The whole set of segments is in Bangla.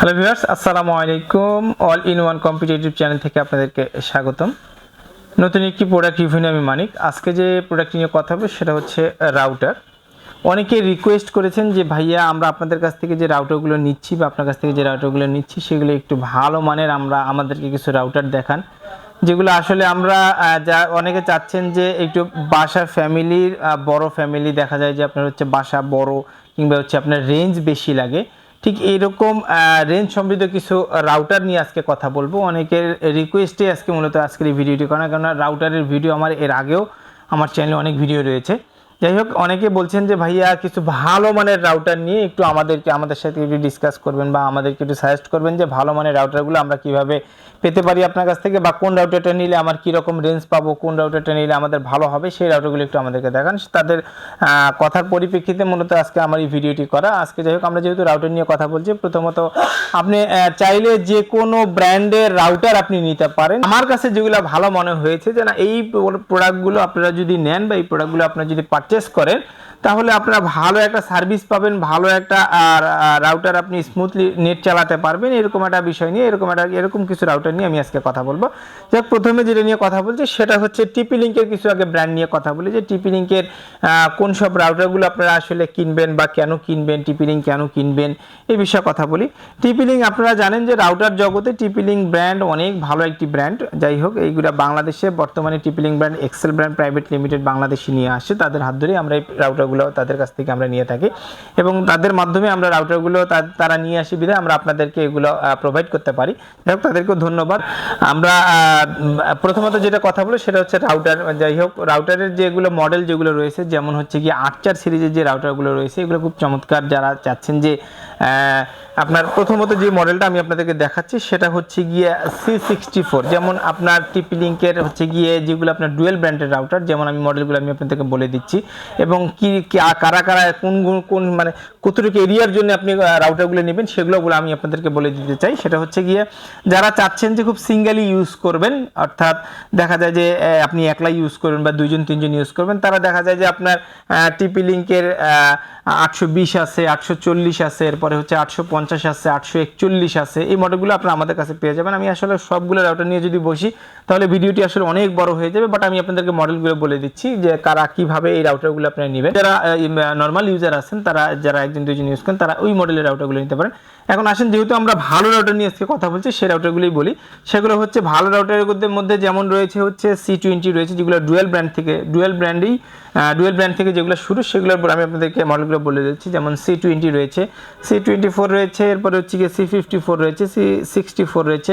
হ্যালো ভিউয়ার্স, আসসালামু আলাইকুম। All in one competitive channel থেকে আপনাদেরকে স্বাগতম। নতুন একটি প্রোডাক্ট রিভিউ নিয়ে আমি মানিক। আজকে যে প্রোডাক্ট নিয়ে কথা হবে সেটা হচ্ছে রাউটার। অনেকে রিকোয়েস্ট করেছেন যে ভাইয়া আমরা আপনাদের কাছ থেকে যে রাউটারগুলো নিচ্ছি বা আপনার কাছ থেকে যে রাউটারগুলো নিচ্ছি সেগুলো একটু ভালো মানের আমাদেরকে কিছু রাউটার দেখান, যেগুলো আসলে আমরা যা অনেকে চাচ্ছেন যে একটু বাসা ফ্যামিলির বড় ফ্যামিলি, দেখা যায় যে আপনার হচ্ছে বাসা বড় কিংবা হচ্ছে আপনার রেঞ্জ বেশি লাগে, ঠিক এইরকম রেঞ্জ সমৃদ্ধ কিছু রাউটার নিয়ে আজকে কথা বলবো। অনেকের রিকোয়েস্টে আজকে মূলত আজকের এই ভিডিওটি করা, কারণ রাউটারের ভিডিও আমার এর আগেও আমার চ্যানেলে অনেক ভিডিও রয়েছে। যাই হোক, অনেকে বলছেন যে ভাইয়া কিছু ভালো মানের রাউটার নিয়ে একটু আমাদের সাথে একটু ডিসকাস করবেন বা আমাদেরকে একটু সাজেস্ট করবেন যে ভালো মানের রাউটারগুলো আমরা কিভাবে পেতে পারি আপনার কাছ থেকে, বা কোন রাউটারটা নিলে আমার কীরকম রেঞ্জ পাবো, কোন রাউটারটা নিলে আমাদের ভালো হবে, সেই রাউটারগুলো একটু আমাদেরকে দেখান। তাদের কথার পরিপ্রেক্ষিতে মূলত আজকে আমার এই ভিডিওটি করা। আজকে যাই হোক, আমরা যেহেতু রাউটার নিয়ে কথা বলছি, প্রথমত আপনি চাইলে যে কোনো ব্র্যান্ডের রাউটার আপনি নিতে পারেন। আমার কাছে যেগুলো ভালো মনে হয়েছে যে না, এই প্রোডাক্টগুলো আপনারা যদি নেন বা এই প্রোডাক্টগুলো আপনারা যদি পারচেস করেন, তাহলে আপনারা ভালো একটা সার্ভিস পাবেন, ভালো একটা রাউটার আপনি স্মুথলি নেট চালাতে পারবেন। এরকম একটা বিষয় নিয়ে এরকম কিছু রাউটার নিয়ে আমি আজকে কথা বলবো। যাক, প্রথমে যেটা নিয়ে কথা বলছি সেটা হচ্ছে টিপি লিঙ্কের কিছু আগে ব্র্যান্ড নিয়ে কথা বলি, যে টিপি লিঙ্কের কোন সব রাউটারগুলো আপনারা আসলে কিনবেন বা কেন কিনবেন, টিপি লিঙ্ক কেন কিনবেন, এই বিষয়ে কথা বলি। টিপি লিঙ্ক আপনারা জানেন যে রাউটার জগতে টিপি লিঙ্ক ব্র্যান্ড অনেক ভালো একটি ব্র্যান্ড। যাই হোক, এইগুলো বাংলাদেশে বর্তমানে TP link brand Excel brand private limited বাংলাদেশে নিয়ে আসে। তাদের হাত ধরে আমরা এই রাউটারগুলো তাদের কাছ থেকে আমরা নিয়ে থাকি এবং তাদের মাধ্যমে আমরা রাউটারগুলো তারা নিয়ে আসি বিধায় আমরা আপনাদেরকে এগুলো প্রোভাইড করতে পারি। যাই হোক, তাদেরকেও ধন্যবাদ। আমরা প্রথমত যেটা কথা বলি সেটা হচ্ছে রাউটার। যাই হোক, রাউটারের যেগুলো মডেল যেগুলো রয়েছে, যেমন হচ্ছে কি 8 সিরিজের যে রাউটারগুলো রয়েছে, এগুলো খুব চমৎকার। যারা চাচ্ছেন যে আপনার প্রথমত যে মডেলটা আমি আপনাদেরকে দেখাচ্ছি সেটা হচ্ছে গিয়ে C64, যেমন আপনার টিপি লিঙ্কের হচ্ছে গিয়ে যেগুলো আপনার ডুয়েল ব্র্যান্ডের রাউটার, যেমন আমি মডেলগুলো আমি আপনাদেরকে বলে দিচ্ছি এবং কি কারা কারা কোন মানে কতটুকু এরিয়ার জন্য আপনি রাউটারগুলো নেবেন সেগুলো আমি আপনাদেরকে বলে দিতে চাই। সেটা হচ্ছে গিয়ে যারা চাচ্ছেন যে খুব সিঙ্গেলি ইউজ করবেন, অর্থাৎ দেখা যায় যে আপনি একলা ইউজ করবেন বা দুইজন তিনজন ইউজ করবেন, তারা দেখা যায় যে আপনার টিপি লিঙ্কের 820 আছে, 840 আছে, এরপরে হচ্ছে 850 আছে, 841 আছে। এই মডেলগুলো আপনারা আমাদের কাছে পেয়ে যাবেন। আমি আসলে সবগুলো রাউটার নিয়ে যদি বসি তাহলে ভিডিওটি আসলে অনেক বড় হয়ে যাবে, বাট আমি আপনাদেরকে মডেলগুলো বলে দিচ্ছি যে কারা কিভাবে এই রাউটারগুলো আপনারা নেবেন। যারা নর্মাল ইউজার আছেন, তারা যারা একজন দুইজন ইউজ করেন, তারা ওই মডেলের রাউটারগুলো নিতে পারেন। এখন আসেন, যেহেতু আমরা ভালো রাউটার নিয়ে আজকে কথা বলছি, সেই রাউটারগুলোই বলি। সেগুলো হচ্ছে ভালো রাউটারের মধ্যে যেমন রয়েছে হচ্ছে C20 রয়েছে, যেগুলো ডুয়েল ব্র্যান্ড থেকে যেগুলো শুরু, সেগুলোর উপর আমি আপনাদেরকে মডেলগুলো বলে দিচ্ছি। যেমন C20 রয়েছে, C24 রয়েছে, এরপরে হচ্ছে গিয়ে C54 রয়েছে, C64 রয়েছে,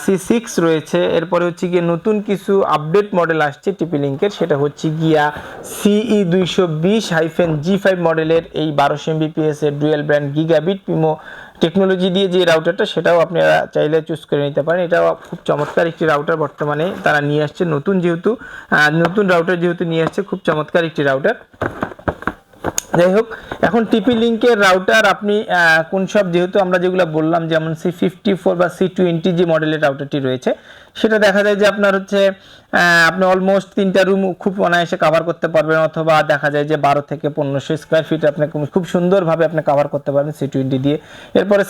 C6 রয়েছে, এরপরে হচ্ছে গিয়ে নতুন কিছু আপডেট মডেল আসছে টিপি লিঙ্কের, সেটা হচ্ছে গিয়া CE220-G5 মডেলের এই 1200 Mbps এর ডুয়েল ব্র্যান্ড গিগাবিট পিমো টেকনোলজি দিয়ে যে রাউটারটা, সেটাও আপনারা চাইলে চুজ করে নিতে পারেন। এটাও খুব চমৎকার একটি রাউটার, বর্তমানে তারা নিয়ে আসছে নতুন রাউটার যেহেতু নিয়ে আসছে, খুব চমৎকার একটি রাউটার। যাই হোক, এখন টিপি লিঙ্কের রাউটার আপনি কোন সব, যেহেতু আমরা যেগুলো বললাম, যেমন C54 বা C20 যে মডেলের রাউটারটি রয়েছে, সেটা দেখা যায় যে আপনার হচ্ছে আপনি অলমোস্ট 3টা রুম খুব অনায়াসে কভার করতে পারবেন, অথবা দেখা যায় যে 12 থেকে 1500 স্কোয়ার ফিট আপনি খুব সুন্দরভাবে আপনি কভার করতে পারবেন C20 দিয়ে। এরপরে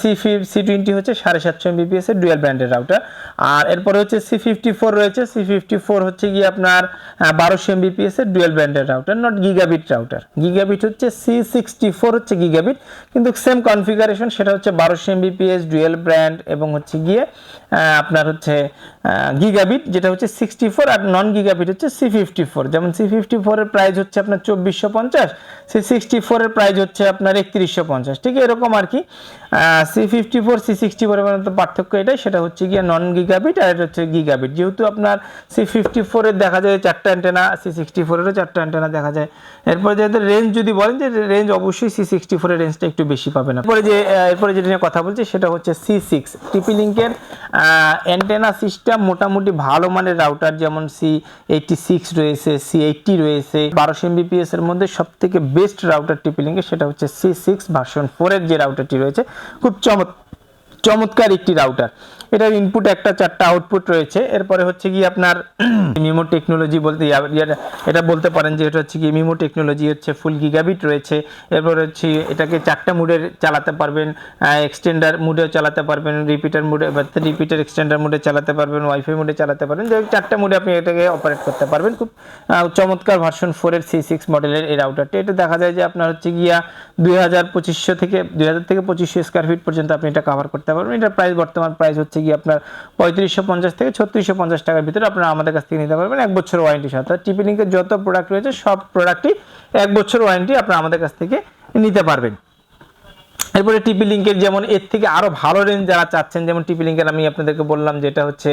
C20 হচ্ছে 750 Mbps এর ডুয়েল ব্র্যান্ডের রাউটার। আর এরপরে হচ্ছে C54 রয়েছে, C54 হচ্ছে গিয়ে আপনার 1200 Mbps এর ডুয়েল ব্র্যান্ডের router, not gigabit router. Gigabit হচ্ছে C64 হচ্ছে গিগাবিট, কিন্তু সেম কনফিগারেশন, সেটা হচ্ছে 1200 Mbps ডুয়েল ব্র্যান্ড এবং হচ্ছে গিয়ে আপনার হচ্ছে গিগাবিট, যেটা হচ্ছে 64, আর নন গিগাবিট হচ্ছে C54। যেমন C54 এর প্রাইস হচ্ছে আপনার 2450, C64 এর প্রাইস হচ্ছে আপনার 3150, ঠিক এরকম আর কি। C54 C64 এর মধ্যে পার্থক্য এটাই, সেটা হচ্ছে গিয়ে নন গিগাবিট আর এটা হচ্ছে গিগাবিট। যেহেতু আপনার C54 এর দেখা যায় 4টা অ্যান্টেনা, C64 এরও 4টা অ্যান্টেনা দেখা যায়। এরপরে যাদের রেঞ্জ যদি বলেন, যে রেঞ্জ অবশ্যই C64 এর রেঞ্জটা একটু বেশি পাবেন। এরপরে যেটা নিয়ে কথা বলছি সেটা হচ্ছে C6 টিপি লিঙ্কের অ্যান্টেনা সিস্টেম মোটামুটি ভালো মানের রাউটার, যেমন C86 রয়েছে, C80 রয়েছে। 1200 Mbps এর মধ্যে সবথেকে বেস্ট রাউটার টিপি লিঙ্কের সেটা হচ্ছে C6 ভার্সন 4 এর যে রাউটারটি রয়েছে, খুব চমৎকার একটি রাউটার। এটার ইনপুট একটা, 4টা আউটপুট রয়েছে। এরপরে হচ্ছে কি আপনার মিমো টেকনোলজি বলতে এটা বলতে পারেন যে এটা হচ্ছে কি মিমো টেকনোলজি, হচ্ছে ফুল গিগাবিট রয়েছে। এরপর হচ্ছে এটাকে 4টা মুডে চালাতে পারবেন, এক্সটেন্ডার মুডেও চালাতে পারবেন, রিপিটার মুডে বা রিপিটার এক্সটেন্ডার মুডে চালাতে পারবেন, ওয়াইফাই মুডে চালাতে পারবেন, যে 4টা মুডে আপনি এটাকে অপারেট করতে পারবেন। খুব চমৎকার ভার্সন 4 এর C6 মডেলের এই রাউটারটি। এটা দেখা যায় যে আপনার হচ্ছে গিয়া 2000 থেকে 2500 স্কয়ার ফিট পর্যন্ত আপনি এটা কভার করতে পারবেন। এটার প্রাইস, বর্তমান প্রাইস হচ্ছে গিয়ে আপনার 3550 থেকে 3650 টাকার ভিতরে আপনারা আমাদের কাছ থেকে নিতে পারবেন 1 বছর ওয়ারেন্টি সাথে। টিপি লিঙ্কের যত প্রোডাক্ট রয়েছে সব প্রোডাক্টই 1 বছর ওয়ারেন্টি আপনারা আমাদের কাছ থেকে নিতে পারবেন। এরপরে টিপি লিঙ্কের যেমন এর থেকে আরও ভালো রেঞ্জ যারা চাচ্ছেন, যেমন টিপি লিঙ্কের আমি আপনাদেরকে বললাম যেটা হচ্ছে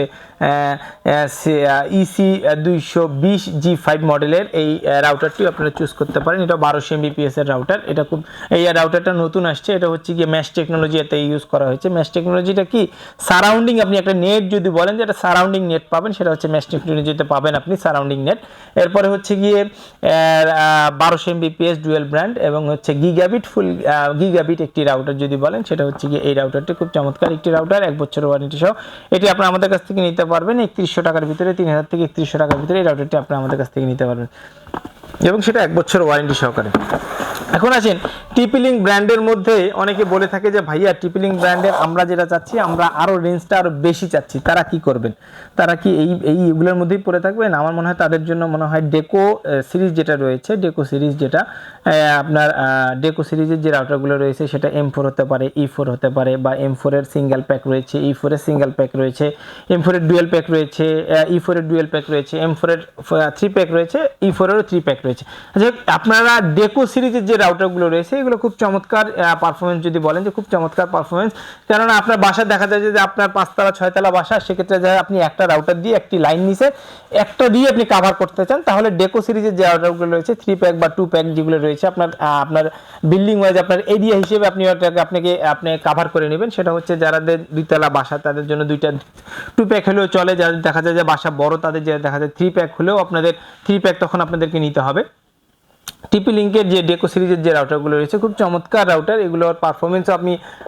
EC 220G5 মডেলের এই রাউটারটি আপনারা চুজ করতে পারেন। এটা 1200 Mbps এর রাউটার। এটা খুব, এই রাউটারটা নতুন আসছে। এটা হচ্ছে গিয়ে ম্যাশ টেকনোলজি এতে ইউজ করা হয়েছে। ম্যাশ টেকনোলজিটা কি, সারাউন্ডিং আপনি একটা নেট যদি বলেন যে এটা সারাউন্ডিং নেট পাবেন, সেটা হচ্ছে ম্যাশ টেকনোলজিতে পাবেন আপনি সারাউন্ডিং নেট। এরপরে হচ্ছে গিয়ে 1200 Mbps ডুয়েল ব্র্যান্ড এবং হচ্ছে গিগাবিট, ফুল গিগাবিট একটি রাউটার যদি বলেন, সেটা হচ্ছে গিয়ে এই রাউটারটি খুব চমৎকার একটি রাউটার, 1 বছর ওয়ারেন্টি সহ। এটি আপনারা আমাদের কাছ থেকে নিতে পারবেন 3100 টাকার ভিতরে, 3000 থেকে 3100 টাকার ভিতরে এই রাউটারটি আপনারা আমাদের কাছ থেকে নিতে পারবেন এবং সেটা 1 বছর ওয়ারেন্টি সহকারে। এখন আসেন টিপি লিঙ্ক ব্র্যান্ডের মধ্যে অনেকে বলে থাকে যে ভাইয়া টিপি লিঙ্ক ব্র্যান্ডের আমরা যেটা চাচ্ছি, আমরা আরও রেঞ্জটা আরও বেশি চাচ্ছি। তারা কি করবেন? তারা কি এইগুলোর মধ্যেই পড়ে থাকবেন? আমার মনে হয় তাদের জন্য মনে হয় ডেকো সিরিজ যেটা রয়েছে, ডেকো সিরিজ যেটা আপনার ডেকো সিরিজের যে রাউটারগুলো রয়েছে সেটা M4 হতে পারে, E4 হতে পারে, বা M4 এর সিঙ্গেল প্যাক রয়েছে, E4 এর সিঙ্গেল প্যাক রয়েছে, M4 এর ডুয়েল প্যাক রয়েছে, E4 এর ডুয়েল প্যাক রয়েছে, M4 এর 3 প্যাক রয়েছে, E4 এরও 3 প্যাক রয়েছে। আচ্ছা, আপনারা ডেকো সিরিজের যে রাউটারগুলো রয়েছে এগুলো খুব চমৎকার পারফরমেন্স যদি বলেন যে খুব চমৎকার পারফরমেন্স। কেননা আপনার বাসা দেখা যায় যে আপনার 5তলা 6তলা বাসা, সেক্ষেত্রে যায় আপনি একটা রাউটার দিয়ে একটি লাইন নিচে একটা দিয়ে আপনি কাভার করতে চান, তাহলে ডেকো সিরিজের যে রাউটারগুলো রয়েছে 3 প্যাক বা 2 প্যাক যেগুলো রয়েছে আপনার বিল্ডিং ওয়াইজ আপনার এরিয়া হিসেবে আপনি কাভার করে নেবেন। সেটা হচ্ছে যাদের 2তলা বাসা তাদের জন্য 2টা 2 প্যাক হলেও চলে। যাদের দেখা যায় যে বাসা বড় তাদের যে দেখা যায় 3 প্যাক হলেও আপনাদের 3 প্যাক তখন আপনাদেরকে নিতে হবে। টিপি লিঙ্কের যে ডেকো সিরিজের যে রাউটারগুলো রয়েছে খুব চমৎকার রাউটার। এগুলোর পারফরমেন্সও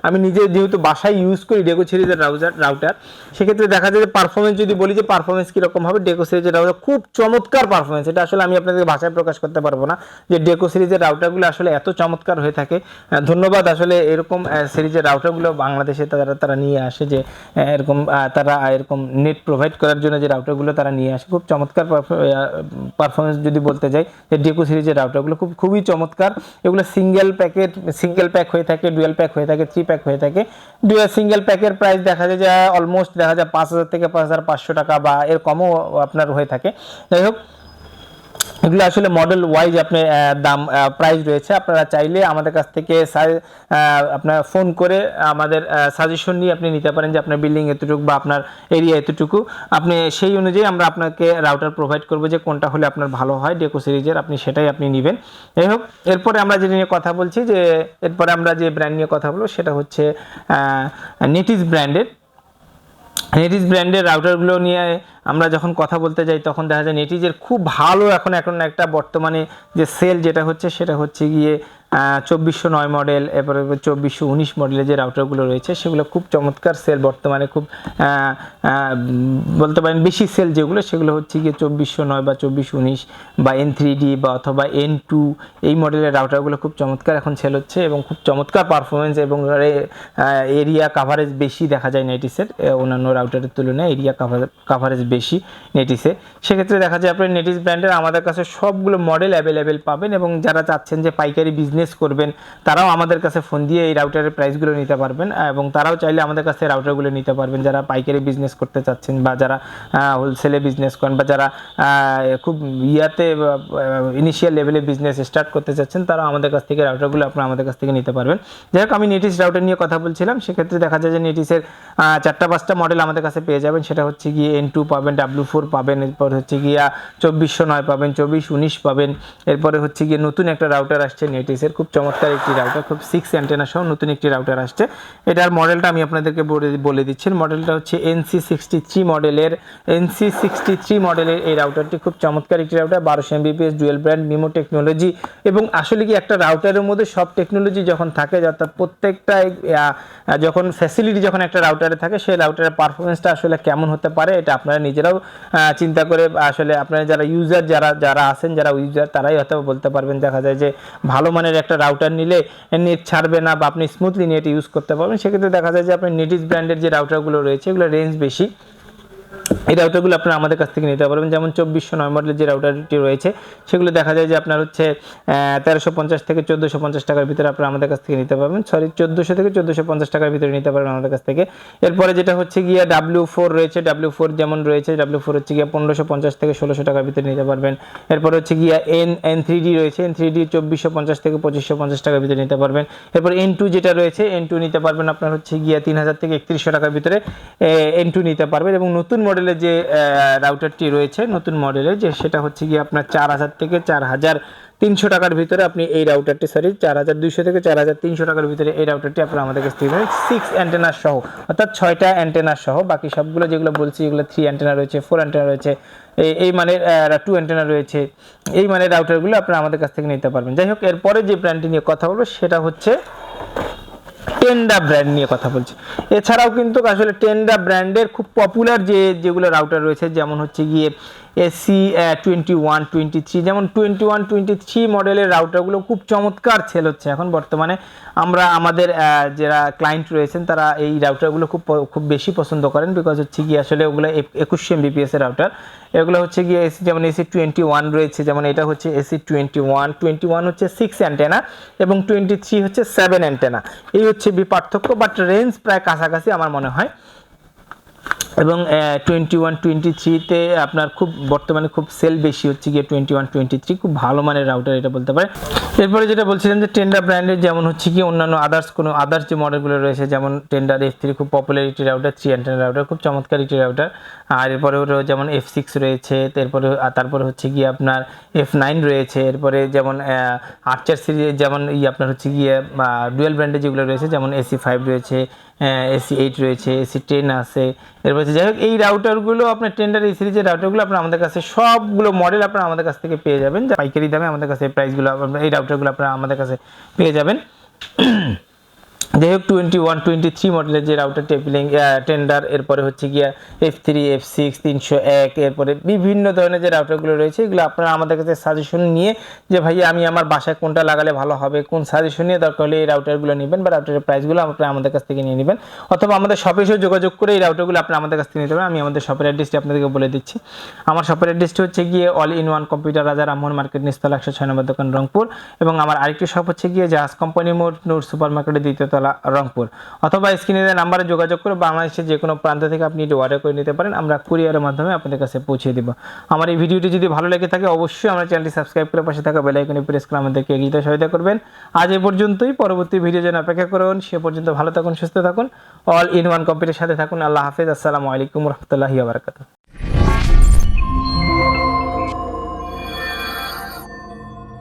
আমি নিজে যেহেতু বাসায় ইউজ করি ডেকো সিরিজের রাউটার, সেক্ষেত্রে দেখা যায় যে পারফরমেন্স যদি বলি যে পারফরমেন্স কীরকম হবে, ডেকো সিরিজের রাউটার খুব চমৎকার পারফরমেন্স। এটা আসলে আমি আপনাদের ভাষায় প্রকাশ করতে পারবো না যে ডেকো সিরিজের রাউটারগুলো আসলে এত চমৎকার হয়ে থাকে। ধন্যবাদ আসলে এরকম সিরিজের রাউটারগুলো বাংলাদেশে তারা নিয়ে আসে, যে তারা এরকম নেট প্রোভাইড করার জন্য যে রাউটারগুলো তারা নিয়ে আসে। খুব চমৎকার পারফরমেন্স যদি বলতে যাই যে ডেকো সিরিজের রাউটারগুলো খুবই চমৎকার। এগুলো সিঙ্গেল প্যাক হয়ে থাকে, ডুয়াল প্যাক হয়ে থাকে, 3 প্যাক হয়ে থাকে। সিঙ্গেল প্যাকের প্রাইস দেখা যায় যে অলমোস্ট দেখা যায় 5000 থেকে 5500 টাকা বা এর কমও আপনার হয়ে থাকে। যাই হোক, এগুলো আসলে মডেল ওয়াইজ আপনার দাম প্রাইস রয়েছে। আপনারা চাইলে আমাদের কাছ থেকে আপনার ফোন করে আমাদের সাজেশন নিয়ে আপনি নিতে পারেন যে আপনার বিল্ডিং এতটুকু বা আপনার এরিয়া এতটুকু, আপনি সেই অনুযায়ী আমরা আপনাকে রাউটার প্রোভাইড করবো যে কোনটা হলে আপনার ভালো হয় ডেকো সিরিজের, আপনি সেটাই আপনি নেবেন। যাই হোক, এরপরে আমরা যেটা নিয়ে কথা বলছি, যে এরপরে আমরা যে ব্র্যান্ড নিয়ে কথা বলবো সেটা হচ্ছে নেটিস ব্র্যান্ডের। নেটিস ব্র্যান্ডের রাউটারগুলো নিয়ে আমরা যখন কথা বলতে যাই তখন দেখা যায় নেটিজের খুব ভালো এখন একটা বর্তমানে যে সেল যেটা হচ্ছে সেটা হচ্ছে গিয়ে 2409 মডেল, এরপরে 2419 মডেলের যে রাউটারগুলো রয়েছে সেগুলো খুব চমৎকার সেল বর্তমানে। খুব বলতে পারেন বেশি সেল যেগুলো সেগুলো হচ্ছে গিয়ে 2409 বা 2419 বা N3D বা অথবা N2 এই মডেলের রাউটারগুলো খুব চমৎকার এখন সেল হচ্ছে এবং খুব চমৎকার পারফরমেন্স এবং এরিয়া কাভারেজ বেশি দেখা যায় নেটিসের অন্যান্য রাউটারের তুলনায়। এরিয়া কাভারেজ বেশি নেটিসে, সেক্ষেত্রে দেখা যায় আপনার নেটিস ব্র্যান্ডের আমাদের কাছে সবগুলো মডেল অ্যাভেলেবেল পাবেন। এবং যারা চাচ্ছেন যে পাইকারি বিজনেস করবেন তারাও আমাদের কাছে ফোন দিয়ে এই রাউটারের প্রাইসগুলো নিতে পারবেন এবং তারাও চাইলে আমাদের কাছে রাউটারগুলো নিতে পারবেন। যারা পাইকারি বিজনেস করতে চাচ্ছেন বা যারা হোলসেলে বিজনেস করেন বা যারা খুব ইনিশিয়াল লেভেলে বিজনেস স্টার্ট করতে চাচ্ছেন তারাও আমাদের কাছ থেকে রাউটারগুলো আপনারা আমাদের কাছ থেকে নিতে পারবেন। যাই হোক, আমি নেটিস রাউটার নিয়ে কথা বলছিলাম। সেক্ষেত্রে দেখা যায় যে নেটিসের 4টা 5টা মডেল আমাদের কাছে পেয়ে যাবেন। সেটা হচ্ছে গিয়ে N2 পাবেন, পাবেন, W4 পাবেন, এরপর হচ্ছে গিয়া 2409 পাবেন, 2419 পাবেন। এরপরে হচ্ছে গিয়ে নতুন একটা রাউটার আসছে নেটিসের, খুব চমৎকার একটি রাউটার, খুব 6 অ্যান্টেনা সহ নতুন একটি রাউটার আসছে। এটার মডেলটা আমি আপনাদেরকে বলে দিচ্ছি। মডেলটা হচ্ছে NC63 মডেলের এই রাউটারটি খুব চমৎকার একটি router, 1200 Mbps, dual band, MIMO technology. এবং আসলে কি একটা রাউটারের মধ্যে সব টেকনোলজি যখন থাকে, অর্থাৎ প্রত্যেকটা যখন ফ্যাসিলিটি যখন একটা রাউটারে থাকে, সেই রাউটারের পারফরমেন্সটা আসলে কেমন হতে পারে এটা আপনারা নিজেরাও চিন্তা করে, আসলে আপনারা যারা ইউজার যারা আছেন, যারা ইউজার, তারাই হয়তো বলতে পারবেন। দেখা যায় যে ভালো মানের একটা রাউটার নিলে নেট ছাড়বে না বা আপনি স্মুথলি নেট ইউজ করতে পারবেন। সেক্ষেত্রে দেখা যায় যে আপনার নেটিস ব্র্যান্ডের যে রাউটারগুলো রয়েছে এগুলো রেঞ্জ বেশি, এই রাউটারগুলো আপনারা আমাদের কাছ থেকে নিতে পারবেন। যেমন 2409 মডেলের যে রাউটারটি রয়েছে সেগুলো দেখা যায় যে আপনার হচ্ছে 1350 থেকে 1450 টাকার ভিতরে আপনারা আমাদের কাছ থেকে নিতে পারবেন। 1400 থেকে 1450 টাকার ভিতরে নিতে পারবেন আমাদের কাছ থেকে। এরপরে যেটা হচ্ছে গিয়া W4 রয়েছে, W4 যেমন রয়েছে, W4 হচ্ছে গিয়া 1550 থেকে 1600 টাকার ভিতরে নিতে পারবেন। এরপর হচ্ছে গিয়া N3D রয়েছে, N3D 2450 থেকে 2550 টাকার ভিতরে নিতে পারবেন। এরপর N2 যেটা রয়েছে, N2 নিতে পারবেন আপনার হচ্ছে গিয়া 3000 থেকে 3100 টাকার ভিতরে N2 নিতে পারবেন। এবং নতুন মডেলের যে রাউটারটি রয়েছে, নতুন মডেলের যে, সেটা হচ্ছে গিয়ে আপনার 4000 থেকে 4300 টাকার ভিতরে আপনি এই রাউটারটি, 4200 থেকে 4300 টাকার ভিতরে এই রাউটারটি আপনারা আমাদের কাছ থেকে পাবেন 6 অ্যান্টেনা সহ, অর্থাৎ 6টা অ্যান্টেনা সহ। বাকি সবগুলো যেগুলো বলছি এগুলো 3 অ্যান্টেনা রয়েছে, 4 অ্যান্টেনা রয়েছে, এই মানে 2 অ্যান্টেনা রয়েছে, এই মানে রাউটারগুলো আপনারা আমাদের কাছ থেকে নিতে পারবেন। যাই হোক, এরপরে যে ব্র্যান্ডটি নিয়ে কথা বলবো সেটা হচ্ছে টেন্ডা ব্র্যান্ড নিয়ে কথা বলছি। এছাড়াও কিন্তু আসলে টেন্ডা ব্র্যান্ডের খুব পপুলার যেগুলো রাউটার রয়েছে, যেমন হচ্ছে গিয়ে AC2123, যেমন 2123 মডেলের রাউটারগুলো খুব চমৎকার সেল হচ্ছে এখন বর্তমানে। আমরা আমাদের যারা ক্লায়েন্ট রয়েছেন তারা এই রাউটারগুলো খুব বেশি পছন্দ করেন, বিকজ হচ্ছে গিয়ে আসলে ওগুলো 2100 Mbps এর রাউটার। এগুলো হচ্ছে গিয়ে যেমন AC21 রয়েছে, যেমন এটা হচ্ছে AC21 হচ্ছে 6 অ্যান্টেনা এবং 23 হচ্ছে 7 অ্যান্টেনা। এই হচ্ছে পার্থক্য, বাট রেঞ্জ প্রায় কাছাকাছি আমার মনে হয়। এবং 2123-তে আপনার খুব বর্তমানে খুব সেল বেশি হচ্ছে গিয়ে 2123, খুব ভালো মানের রাউটার এটা বলতে পারে। এরপরে যেটা বলছিলাম যে টেন্ডা ব্র্যান্ডের যেমন হচ্ছে কি অন্যান্য আদার্স যে মডেলগুলো রয়েছে, যেমন টেন্ডার F3 খুব পপুলার একটি রাউটার, 3 অ্যান্টেনা রাউটার, খুব চমৎকার একটি রাউটার। আর এরপরে যেমন F6 রয়েছে, তারপরে হচ্ছে গিয়ে আপনার F9 রয়েছে। এরপরে যেমন আর্চার সিরিজ, যেমন আপনার হচ্ছে গিয়ে ডুয়েল ব্র্যান্ডের যেগুলো রয়েছে, যেমন AC5 রয়েছে, AC8 রয়েছে, AC10 আছে। এরপর যাই হোক, এই রাউটারগুলো আপনার টেন্ডার এই সিরিজের রাউটারগুলো আপনার আমাদের কাছে সবগুলো মডেল আপনারা আমাদের কাছ থেকে পেয়ে যাবেন, পাইকারি দামে আমাদের কাছে এই প্রাইসগুলো, এই রাউটারগুলো আপনারা আমাদের কাছে পেয়ে যাবেন। যাই হোক, 2123 মডেলের যে রাউটার টেন্ডার, এরপরে হচ্ছে গিয়া F3, F6, 301, এরপরে বিভিন্ন ধরনের যে রাউটারগুলো রয়েছে এগুলো আপনারা আমাদের কাছে সাজেশন নিয়ে, যে ভাইয়া আমি আমার বাসায় কোনটা লাগালে ভালো হবে, কোন সাজেশন নিয়ে দরকার হলে এই রাউটারগুলো নেবেন বা রাউটারের প্রাইসগুলো আপনারা আমাদের কাছ থেকে নিয়ে নেবেন, অথবা আমাদের শপে এসে যোগাযোগ করে এই রাউটারগুলো আপনারা আমাদের কাছ থেকে নিতে পারেন। আমি আমাদের শপের অ্যাড্রেসটি আপনাদেরকে বলে দিচ্ছি। আমার শপের অ্যাড্রেসটি হচ্ছে গিয়ে অল ইন ওয়ান কম্পিউটার, রাজা রামমোহন মার্কেট, নিচতলা 106 নম্বর দোকান, রংপুর। এবং আমার আরেকটি শপ হচ্ছে গিয়ে জাহাজ কোম্পানি মোড়, নূর সুপার মার্কেটের 2য় তলা, রংপুর। অথবা স্ক্রিনে দেওয়া নাম্বারে যোগাযোগ করে বাংলাদেশের যে কোনো প্রান্ত থেকে আপনি এটি অর্ডার করে নিতে পারেন, আমরা কুরিয়ারের মাধ্যমে আপনাদের কাছে পৌঁছে দেব। আমার এই ভিডিওটি যদি ভালো লেগে থাকে অবশ্যই আমার চ্যানেলটি সাবস্ক্রাইব করে পাশে থাকা বেল আইকনে প্রেস করে আমাদেরকে এগিয়ে যেতে সহায়তা করবেন। আজ এ পর্যন্তই, পরবর্তী ভিডিও জন্য অপেক্ষা করুন। সে পর্যন্ত ভালো থাকুন, সুস্থ থাকুন, অল ইন ওয়ান কম্পিউটারের সাথে থাকুন। আল্লাহ হাফেজ, আসসালামু আলাইকুম রহমতুল্লাহি ওয়া বারাকাতুহু।